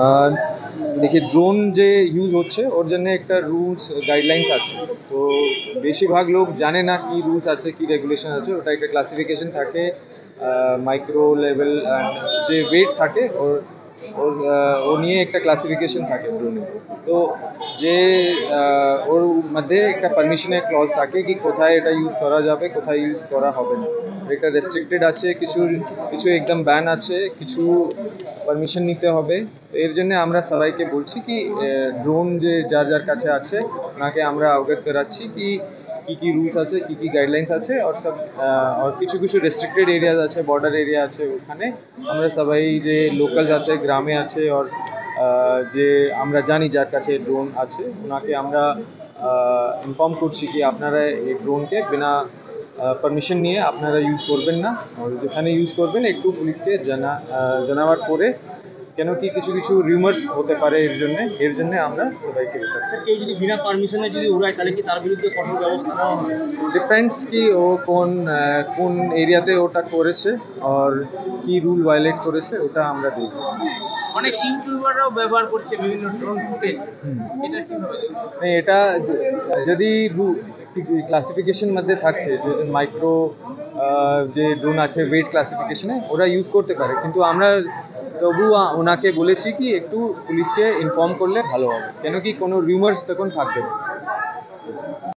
আহ, দেখি ড্রোন যে ইউজ হচ্ছে ওর জন্য একটা রুলস গাইডলাইন্স আছে। তো বেশিরভাগ লোক জানে না কি রুলস আছে কি রেগুলেশন আছে। ওটা একটা ক্লাসিফিকেশন থাকে, মাইক্রো লেভেল যে ওয়েট থাকে ওর ওর ও নিয়ে একটা ক্লাসিফিকেশন থাকে ড্রোনে। তো যে ওর মধ্যে একটা পারমিশনের ক্লজ থাকে কি কোথায় এটা ইউজ করা যাবে কোথায় ইউজ করা হবে না। এটা রেস্ট্রিক্টেড আছে, কিছু কিছু একদম ব্যান আছে, কিছু পারমিশন নিতে হবে। তো এর জন্য আমরা সবাইকে বলছি কি ড্রোন যে যার যার কাছে আছে ওনাকে আমরা অবগত করাচ্ছি কি কি কি রুলস আছে কি কি গাইডলাইন্স আছে আর সব। আর কিছু কিছু রেস্ট্রিক্টেড এরিয়াজ আছে, বর্ডার এরিয়া আছে, ওখানে আমরা সবাই যে লোকালস আছে গ্রামে আছে আর যে আমরা জানি যার কাছে ড্রোন আছে ওনাকে আমরা ইনফর্ম করছি কি আপনারা এই ড্রোনকে বিনা পারমিশন নিয়ে আপনারা ইউজ করবেন না। আর যেখানে ইউজ করবেন একটু পুলিশকে জানাবার পরে, কেন কি কিছু কিছু রিউমার্স হতে পারে। এর জন্য আমরা সবাইকে বোঝাচ্ছি। স্যার, কেউ যদি বিনা পারমিশনে যদি উড়ায় তাহলে কি তার বিরুদ্ধে কঠোর ব্যবস্থা নেওয়া হবে? ডিপেন্ডস কি ও কোন এরিয়াতে ওটা করেছে আর কি রুল ভায়োলেট করেছে ওটা আমরা দেখব। অনেক ইউটিউবাররাও ব্যবহার করছে বিভিন্ন ড্রোন ফুটেজ। এটা কিভাবে? এটা যদি ক্লাসিফিকেশন মধ্যে থাকছে যে মাইক্রো যে ড্রোন আছে ওয়েট ক্লাসিফিকেশনে ওরা ইউজ করতে পারে, কিন্তু আমরা তবু ওনাকে বলেছি কি একটু পুলিশকে ইনফর্ম করলে ভালো হবে, কেন কি কোনো রিউমার্স তখন থাকবে না।